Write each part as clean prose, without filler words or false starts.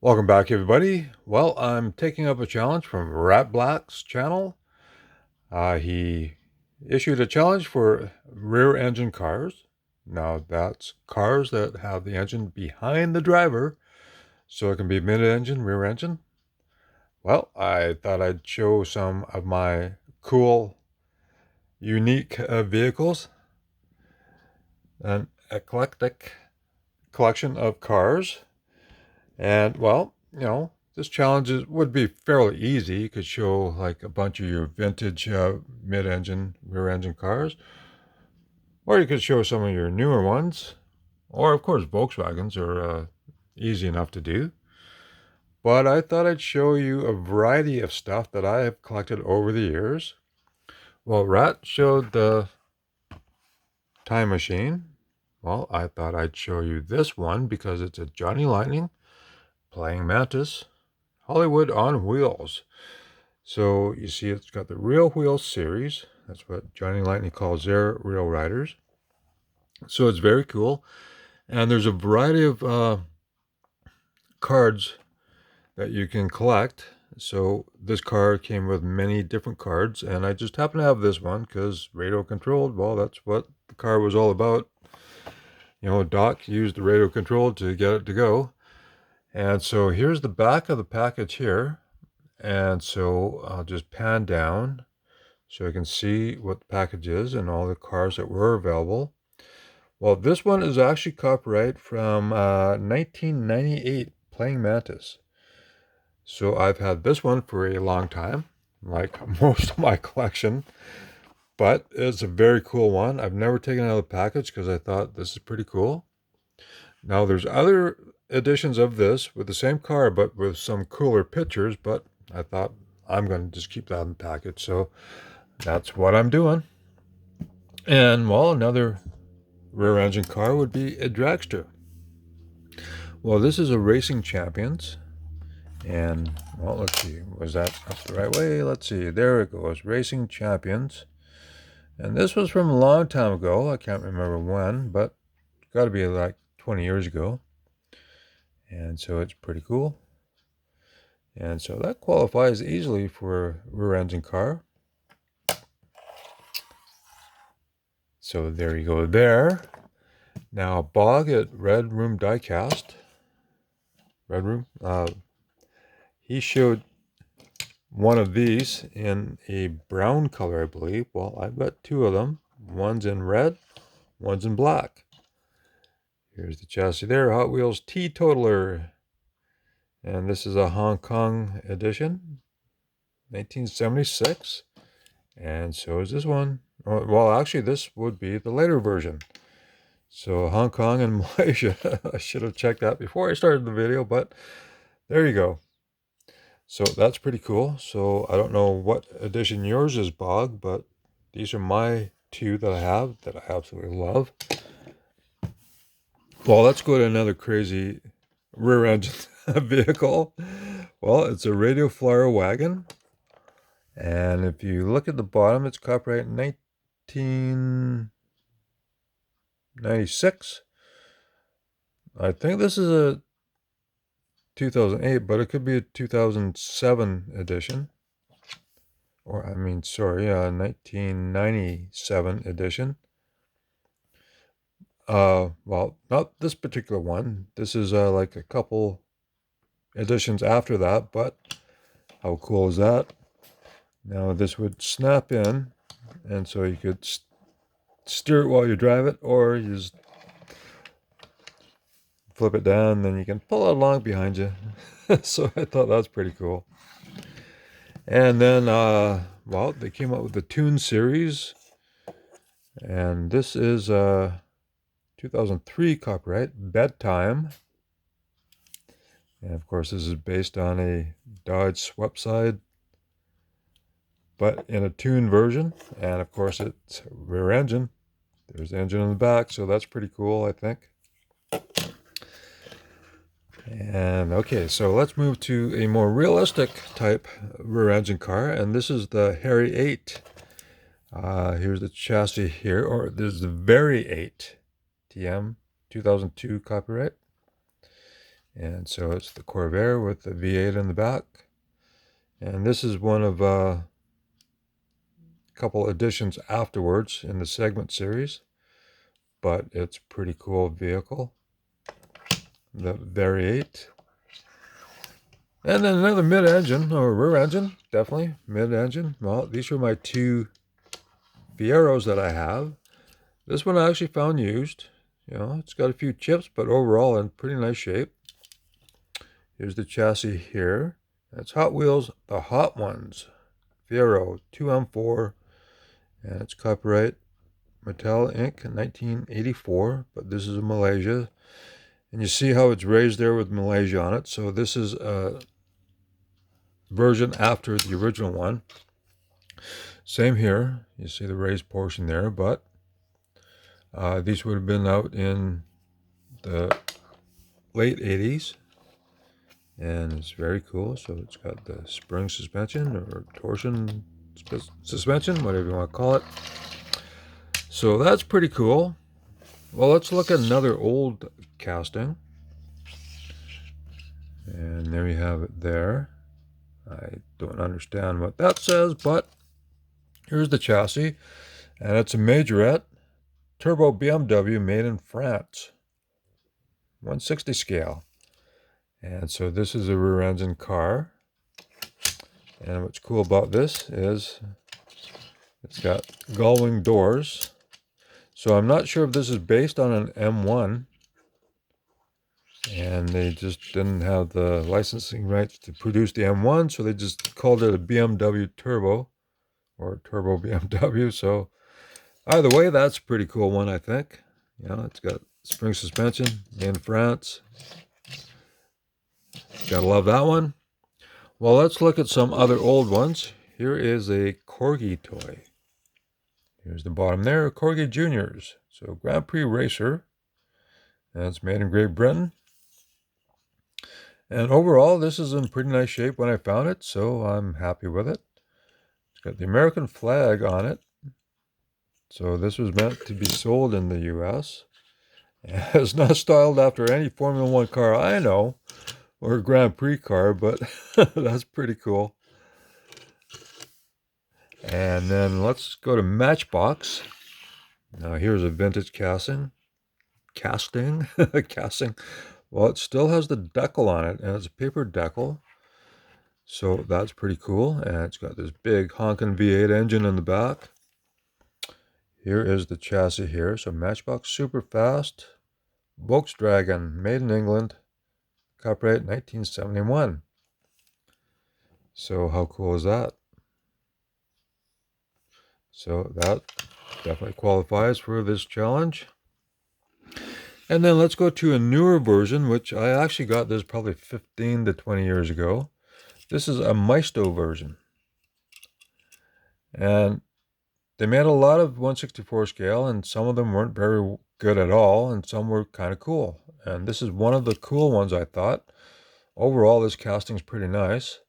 Welcome back, everybody. Well, I'm taking up a challenge from ratblacks channel. He issued a challenge for rear engine cars. Now, that's cars that have the engine behind the driver, so it can be mid-engine, rear engine. Well, I thought I'd show some of my cool, unique vehicles, an eclectic collection of cars. And well, this would be fairly easy. You could show like a bunch of your vintage mid-engine, rear-engine cars, or you could show some of your newer ones, or of course Volkswagens are easy enough to do. But I thought I'd show you a variety of stuff that I have collected over the years. Well, Rat showed the time machine. Well, I thought I'd show you this one because it's a Johnny Lightning playing Mantis Hollywood on wheels. So you see it's got the Real Wheels series. That's what Johnny Lightning calls their real riders. So it's very cool. And there's a variety of cards that you can collect. So this card came with many different cards, and I just happen to have this one because radio controlled. Well, that's what the car was all about. Doc used the radio control to get it to go. And so here's the back of the package here. And so I'll just pan down so you can see what the package is and all the cars that were available. Well, this one is actually copyright from 1998, playing Mantis. So I've had this one for a long time, like most of my collection, but it's a very cool one. I've never taken it out of the package because I thought this is pretty cool. Now there's other editions of this with the same car, but with some cooler pictures, but I thought I'm going to just keep that in the package. So that's what I'm doing. And well, another rear engine car would be a dragster. Well, this is a Racing Champions. And well, let's see, was that up the right way? Let's see, there it goes, Racing Champions. And this was from a long time ago. I can't remember when, but it's got to be like 20 years ago. And so it's pretty cool. And so that qualifies easily for a rear engine car. So there you go there. Now, Bog at Red Room Diecast. Red Room. He showed one of these in a brown color, I believe. Well, I've got two of them. One's in red, one's in black. Here's the chassis there, Hot Wheels Teetotaler. And this is a Hong Kong edition, 1976. And so is this one. Well, actually, this would be the later version. So Hong Kong and Malaysia. I should have checked that before I started the video, but there you go. So that's pretty cool. So I don't know what edition yours is, Bog, but these are my two that I have that I absolutely love. Well, let's go to another crazy rear engine vehicle. Well, it's a Radio Flyer wagon. And if you look at the bottom, it's copyright 1996. I think this is a 2008, but it could be a 2007 edition. Or, I mean, sorry, 1997 edition. Well, not this particular one. This is like a couple editions after that, but how cool is that? Now, this would snap in, and so you could steer it while you drive it, or you just flip it down, then you can pull it along behind you. So I thought that's pretty cool. And then, well, they came out with the Toon series, and this is 2003 copyright, Bedtime. And of course, this is based on a Dodge Swepside, but in a Toon version. And of course, it's rear engine. There's the engine in the back, so that's pretty cool, I think. And okay, so let's move to a more realistic type rear engine car, and this is the Harry 8. Here's the chassis here, or there's the Very 8 TM 2002 copyright. And so it's the Corvair with the V8 in the back. And this is one of a couple editions afterwards in the segment series, but it's a pretty cool vehicle, the Variate. And then another mid-engine, or rear engine, definitely mid-engine. Well, these are my two Fieros that I have. This one I actually found used. You know, it's got a few chips, but overall in pretty nice shape. Here's the chassis here. That's Hot Wheels, the Hot Ones. Fiero 2M4, and it's copyright Mattel Inc. 1984, but this is in Malaysia. And you see how it's raised there with Malaysia on it. So this is a version after the original one. Same here. You see the raised portion there, but these would have been out in the late 80s. And it's very cool. So it's got the spring suspension or torsion suspension, whatever you want to call it. So that's pretty cool. Well, let's look at another old casting. And there you have it there. I don't understand what that says, but here's the chassis. And it's a majorette turbo BMW made in France. 160 scale. And so this is a rear engine car. And what's cool about this is it's got gull-wing doors. So I'm not sure if this is based on an M1. And they just didn't have the licensing rights to produce the M1. So they just called it a BMW Turbo. Or Turbo BMW. So either way, that's a pretty cool one, I think. You know, it's got spring suspension in France. Gotta love that one. Well, let's look at some other old ones. Here is a Corgi toy. Here's the bottom there, Corgi Juniors. So Grand Prix Racer. And it's made in Great Britain. And overall, this is in pretty nice shape when I found it, so I'm happy with it. It's got the American flag on it. So this was meant to be sold in the US. It's not styled after any Formula One car I know, or a Grand Prix car, but that's pretty cool. And then let's go to Matchbox. Now here's a vintage casting. Casting? Well, it still has the decal on it, and it's a paper decal. So that's pretty cool. And it's got this big honking V8 engine in the back. Here is the chassis here. So Matchbox Super Fast Volkswagen, made in England, copyright 1971. So how cool is that? So that definitely qualifies for this challenge. And then let's go to a newer version, which I actually got this probably 15 to 20 years ago. This is a maesto version. And they made a lot of 1/64 scale, and some of them weren't very good at all, and some were kind of cool. And this is one of the cool ones, I thought. Overall, this casting is pretty nice.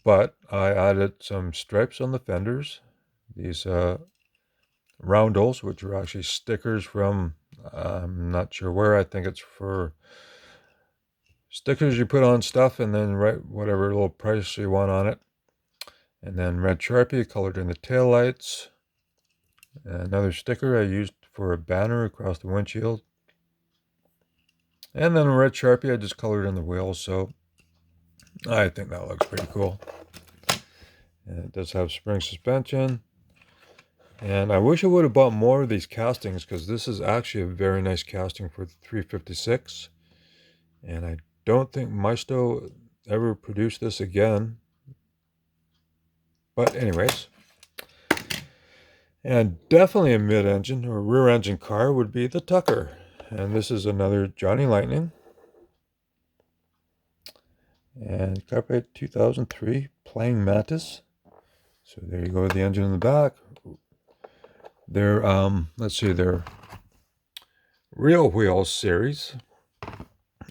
But I added some stripes on the fenders. These roundels, which are actually stickers from, I'm not sure where. I think it's for stickers you put on stuff and then write whatever little price you want on it. And then red Sharpie colored in the taillights. Another sticker I used for a banner across the windshield. And then a red Sharpie I just colored in the wheels. So I think that looks pretty cool. And it does have spring suspension. And I wish I would have bought more of these castings, because this is actually a very nice casting for the 356. And I don't think Maesto ever produced this again. But anyways. And definitely a mid-engine or rear-engine car would be the Tucker. And this is another Johnny Lightning. And copyright 2003, playing Mantis. So there you go with the engine in the back. They're, let's see, they're Real Wheels series.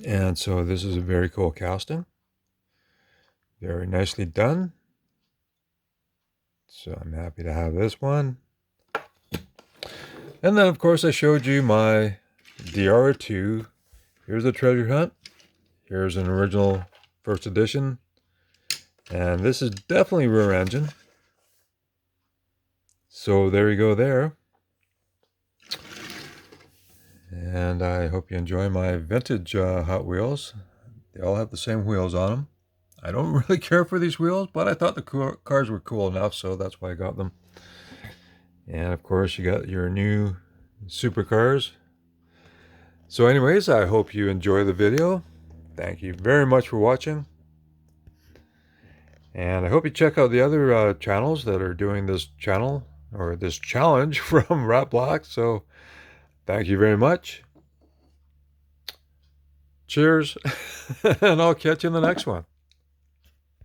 And so this is a very cool casting. Very nicely done. So I'm happy to have this one. And then, of course, I showed you my DR2. Here's the treasure hunt. Here's an original first edition. And this is definitely rear engine. So there you go there. And I hope you enjoy my vintage Hot Wheels. They all have the same wheels on them. I don't really care for these wheels, but I thought the cars were cool enough, so that's why I got them. And of course, you got your new supercars. So anyways, I hope you enjoy the video. Thank you very much for watching. And I hope you check out the other channels that are doing this channel, or this challenge from ratblacks. So thank you very much. Cheers, and I'll catch you in the next one.